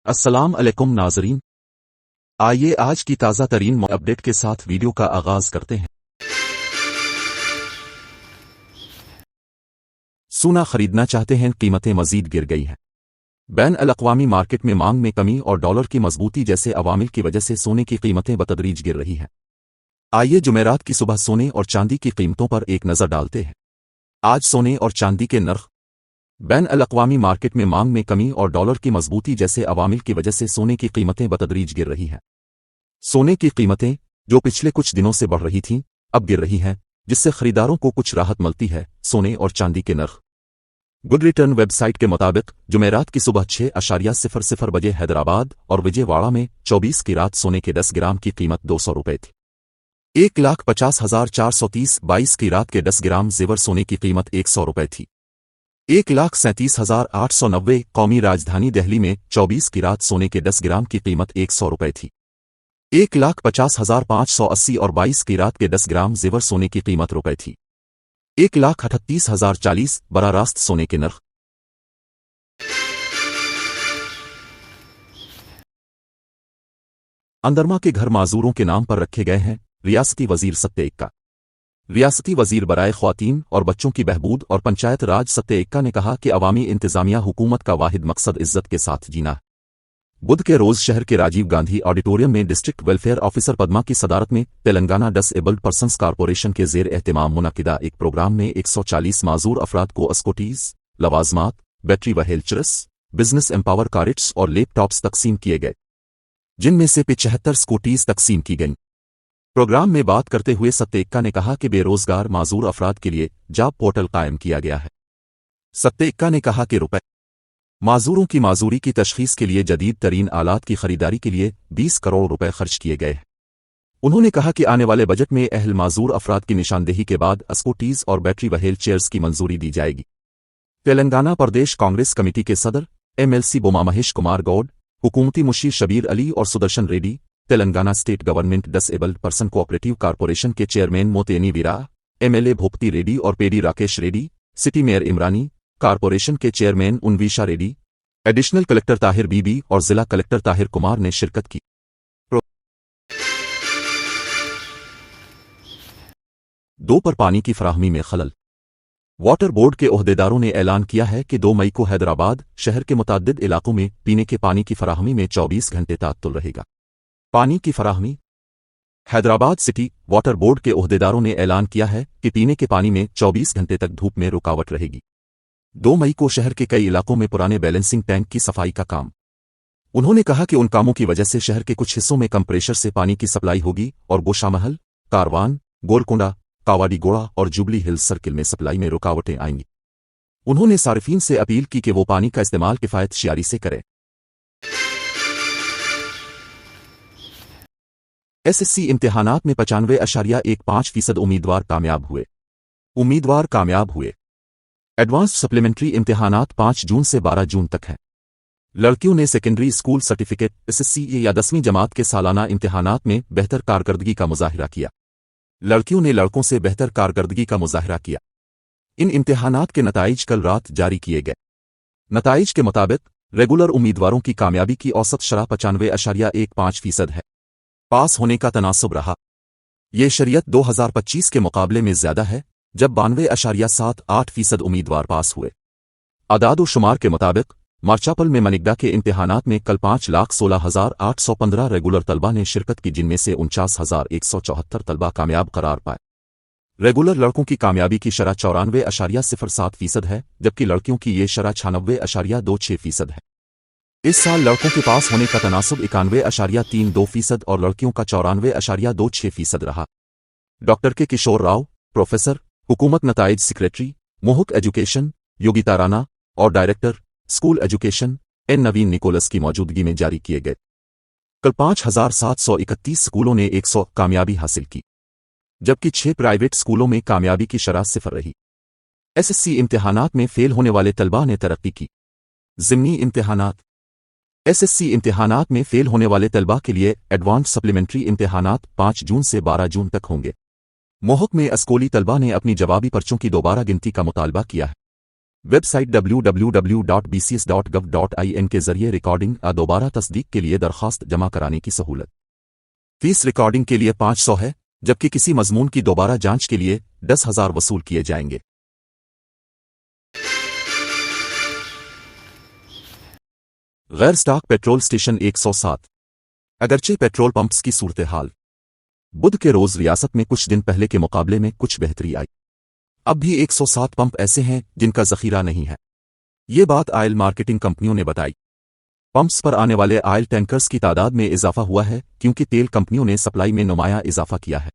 अस्सलाम अलैकुम नाज़रीन। आइए आज की ताज़ा तरीन अपडेट के साथ वीडियो का आगाज करते हैं। सोना खरीदना चाहते हैं, कीमतें मजीद गिर गई हैं। बैन अल-अक़वामी मार्केट में मांग में कमी और डॉलर की मजबूती जैसे अवामिल की वजह से सोने की कीमतें बतदरीज गिर रही हैं। आइए जुमेरात की सुबह सोने और चांदी की कीमतों पर एक नज़र डालते हैं। आज सोने और चांदी के नर्ख। बैन अल-अक़वामी मार्केट में मांग में कमी और डॉलर की मजबूती जैसे अवामिल की वजह से सोने की कीमतें बतदरीज गिर रही हैं। सोने की कीमतें जो पिछले कुछ दिनों से बढ़ रही थीं, अब गिर रही हैं, जिससे खरीदारों को कुछ राहत मिलती है। सोने और चांदी के नर्ख। गुड रिटर्न वेबसाइट के मुताबिक जुमेरात की सुबह 6:00 बजे हैदराबाद और विजयवाड़ा में 24 कैरेट सोने के 10 ग्राम की कीमत 200 रुपये थी। 1,50,430 22 कैरेट के 10 ग्राम जेवर सोने की कीमत 100 रुपये थी। 1,37,890 कौमी राजधानी दिल्ली में 24 कैरेट सोने के 10 ग्राम की कीमत 100 रुपये थी। 1,50,580 और 22 कैरेट के 10 ग्राम जेवर सोने की कीमत रुपये थी। 1,38,040 बराह रास्त सोने के नर्ख। अंदरमा के घर माजूरों के नाम पर रखे गए हैं। रियासती वजीर सत्ते एक्का। रियासती वजीर बराए ख्वातीन और बच्चों की बहबूद और पंचायत राज सत्ते एक्का ने कहा कि अवामी इंतजामिया हुकूमत का वाहिद मकसद इज्जत के साथ जीना है। बुध के रोज शहर के राजीव गांधी ऑडिटोरियम में डिस्ट्रिक्ट वेलफेयर ऑफिसर पद्मा की सदारत में तेलंगाना डिसेबल्ड पर्सन्स कारपोरेशन के जेर एहतमाम मुनक्किदा एक प्रोग्राम में 140 माजूर अफराद को स्कूटीज, लवाजमात, बैटरी व्हीलचेयर्स, बिजनेस एम्पावर कारिट्स और लैपटॉप्स तकसीम किए गए, जिनमें से 75 स्कूटीज तकसीम की गईं। प्रोग्राम में बात करते हुए सत्ते एक्का ने कहा कि बेरोजगार माजूर अफराद के लिए जॉब पोर्टल कायम किया गया है। सत्ते एक्का ने कहा कि रुपए माजूरों की माजूरी की तशखीस के लिए जदीद तरीन आलात की खरीदारी के लिए 20 करोड़ रुपए खर्च किए गए हैं। उन्होंने कहा कि आने वाले बजट में अहल माजूर अफराद की निशानदेही के बाद स्कूटीज और बैटरी व्हील चेयर्स की मंजूरी दी जाएगी। तेलंगाना प्रदेश कांग्रेस कमेटी के सदर MLC बोमा महेश कुमार गौड, हुकूमती मुशीर शबीर अली और Sudarshan Reddy, Telangana state government disabled person cooperative corporation के चेयरमैन मोतेनी वीरा, MLA भूपति रेड्डी और Peddi Rakesh Reddy, city mayor Imrani, corporation के चेयरमैन उन्वीशा रेड्डी, एडिशनल कलेक्टर ताहिर बीबी और जिला कलेक्टर ताहिर कुमार ने शिरकत की। दो पर पानी की फराहमी में खलल। वाटर बोर्ड के ओहदेदारों ने ऐलान किया है कि 2 मई को हैदराबाद शहर के मुताद्दिद इलाकों में पीने के पानी की फराहमी में 24 घंटे तात्तुल रहेगा। पानी की फराहमी। हैदराबाद सिटी वाटर बोर्ड के ओहदेदारों ने ऐलान किया है कि पीने के पानी में 24 घंटे तक धूप में रुकावट रहेगी। 2 मई को शहर के कई इलाकों में पुराने बैलेंसिंग टैंक की सफाई का काम। उन्होंने कहा कि उन कामों की वजह से शहर के कुछ हिस्सों में कंप्रेशर से पानी की सप्लाई होगी और गोशामहल, कारवान, गोलकोंडा, कावाडीगोड़ा और जुबली हिल्स सर्किल में सप्लाई में रुकावटें आएंगी। उन्होंने सार्फिन से अपील की कि वो पानी का इस्तेमाल किफायत शियारी से करें। SSC इम्तिहानात में 95.15% उम्मीदवार कामयाब हुए। एडवांस सप्लीमेंट्री इम्तिहानात 5 जून से 12 जून तक हैं। लड़कियों ने सेकेंडरी स्कूल सर्टिफिकेट SSC या 10वीं जमात के सालाना इम्तिहानात में बेहतर कारकर्दगी का मुजाहिरा किया। लड़कियों ने लड़कों से बेहतर कारकर्दगी का मुजाहिरा किया। इन इम्तिहानात के नताइज कल रात जारी किए गए। नताइज के मुताबिक रेगुलर उम्मीदवारों की कामयाबी की औसत शरह 95.15% है। पास होने का तनासब रहा। ये शरीयत 2025 के मुकाबले में ज्यादा है, जब 92.78% उम्मीदवार पास हुए। अदाद व शुमार के मुताबिक मार्चापल में मनिकदा के इम्तिहानात में कल 5,16,815 रेगुलर तलबा ने शिरकत की, जिनमें से 49,174 तलबा कामयाब करार पाए। रेगुलर लड़कों की कामयाबी की शरह 94.07% है, जबकि लड़कियों की ये शरह 96.26% है। इस साल लड़कों के पास होने का तनासब 91.32% और लड़कियों का 94.26% रहा। डॉक्टर के किशोर राव, प्रोफेसर, हुकूमत नताइज सेक्रेटरी, मोहक एजुकेशन, योगिता राणा और डायरेक्टर, स्कूल एजुकेशन, N नवीन निकोलस की मौजूदगी में जारी किए गए। कल 5,731 स्कूलों ने 100 कामयाबी हासिल की, जबकि 6 प्राइवेट स्कूलों में कामयाबी की शरह 0 रही। SSC इम्तिहानात में फेल होने वाले तलबा ने तरक्की की। ज़िमनी इम्तिहानात। SSC इम्तिहानात में फेल होने वाले तलबा के लिए एडवांस सप्लीमेंट्री इम्तिहानात 5 जून से 12 जून तक होंगे। मोहक में स्कूली तलबा ने अपनी जवाबी पर्चों की दोबारा गिनती का मुतालबा किया है। वेब साइट www.bcs.gov.in के जरिए रिकॉर्डिंग दोबारा तस्दीक के लिए दरखास्त जमा कराने की सहूलत। फीस रिकॉर्डिंग के लिए 500 है, जबकि किसी मजमून की दोबारा जांच के लिए 10,000 वसूल किए जाएंगे। गैर स्टॉक पेट्रोल स्टेशन 107। अगरचे पेट्रोल पंप्स की सूरत हाल बुध के रोज रियासत में कुछ दिन पहले के मुकाबले में कुछ बेहतरी आई। अब भी 107 पंप ऐसे हैं जिनका जखीरा नहीं है। ये बात ऑयल मार्केटिंग कंपनियों ने बताई। पंप्स पर आने वाले ऑयल टैंकर्स की तादाद में इजाफा हुआ है क्योंकि तेल कंपनियों ने सप्लाई में नुमाया इजाफा किया है।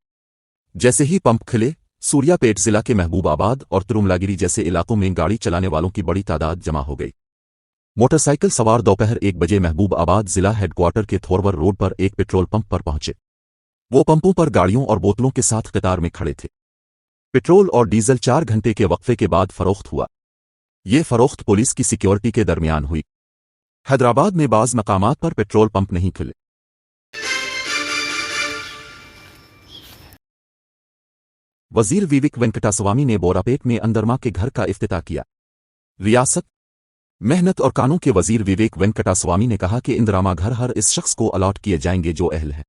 जैसे ही पंप खुले, सूर्यापेट जिला के महबूबाबाद और तिरुमलागिरी जैसे इलाकों में गाड़ी चलाने वालों की बड़ी तादाद जमा हो गई। मोटरसाइकिल सवार दोपहर 1 बजे महबूबाबाद जिला हेडक्वार्टर के थोरवर रोड पर एक पेट्रोल पंप पर पहुंचे। वो पंपों पर गाड़ियों और बोतलों के साथ कतार में खड़े थे। पेट्रोल और डीजल 4 घंटे के वक्फे के बाद फरोख्त हुआ। ये फरोख्त पुलिस की सिक्योरिटी के दरमियान हुई। हैदराबाद में बाज़ मकामात पर पेट्रोल पंप नहीं खुले। वजीर विवेक वेंकटास्वामी ने बोरापेट में अंदरमा के घर का इफ्तिताह किया। रियासत मेहनत और कानून के वजीर विवेक वेंकटास्वामी ने कहा कि इंदिरामा घर हर इस शख्स को अलॉट किए जाएंगे जो अहल है।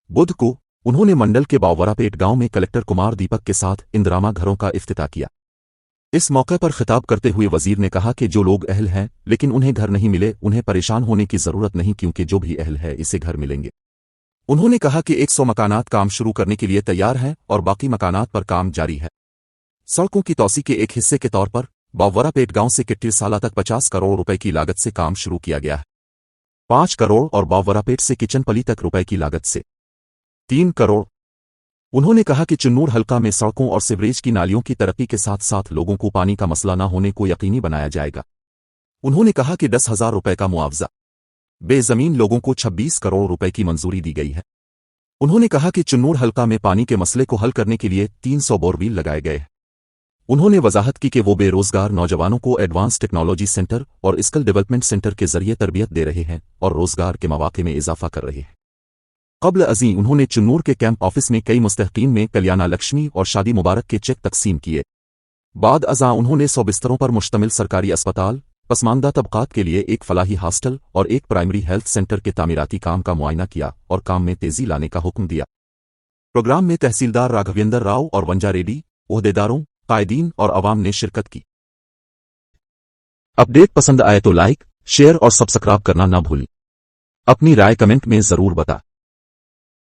बुध को उन्होंने मंडल के बावरापेट गांव में कलेक्टर कुमार दीपक के साथ इंदिरामा घरों का इफ्तिताह किया। इस मौके पर खिताब करते हुए वजीर ने कहा कि जो लोग अहल हैं लेकिन उन्हें घर नहीं मिले, उन्हें परेशान होने की जरूरत नहीं क्योंकि जो भी अहल है इसे घर मिलेंगे। उन्होंने कहा कि 100 मकानात काम शुरू करने के लिए तैयार हैं और बाकी मकानात पर काम जारी है। सड़कों की तौसी के एक हिस्से के तौर पर बावरापेट गांव से किट्टी साला तक 50 करोड़ रुपए की लागत से काम शुरू किया गया है। 5 करोड़ और बावरापेट से किचनपली तक रुपए की लागत से 3 करोड़। उन्होंने कहा कि चुन्नूर हल्का में सड़कों और सीवरेज की नालियों की तरक्की के साथ साथ लोगों को पानी का मसला न होने को यकीनी बनाया जाएगा। उन्होंने कहा कि 10,000 रुपए का मुआवजा, बेजमीन लोगों को 26 करोड़ रुपए की मंजूरी दी गई है। उन्होंने कहा कि चुन्नूर हल्का में पानी के मसले को हल करने के लिए 300 बोरवील लगाए गए हैं। उन्होंने वजाहत की कि वो बेरोजगार नौजवानों को एडवांस टेक्नोलॉजी सेंटर और स्किल डेवलपमेंट सेंटर के जरिए तरबियत दे रहे हैं और रोजगार के मौके में इजाफा कर रहे हैं। कबल अज़ीं उन्होंने चुन्नूर के कैंप ऑफिस में कई मुस्तहकीन में कल्याणा लक्ष्मी और शादी मुबारक के चेक तकसीम किए। बाद अज़ां उन्होंने 100 बिस्तरों पर मुश्तमिल सरकारी अस्पताल, पसमानदा तबकात के लिए एक फलाही हॉस्टल और एक प्राइमरी हेल्थ सेंटर के तामीराती काम का मुआयना किया और काम में तेजी लाने का हुक्म दिया। प्रोग्राम में तहसीलदार राघवेंद्र राव और वंजा रेड्डी, ओहदेदारों, कायदीन और अवाम ने शिरकत की। अपडेट पसंद आए तो लाइक, शेयर और सब्सक्राइब करना ना भूलें। अपनी राय कमेंट में जरूर बता।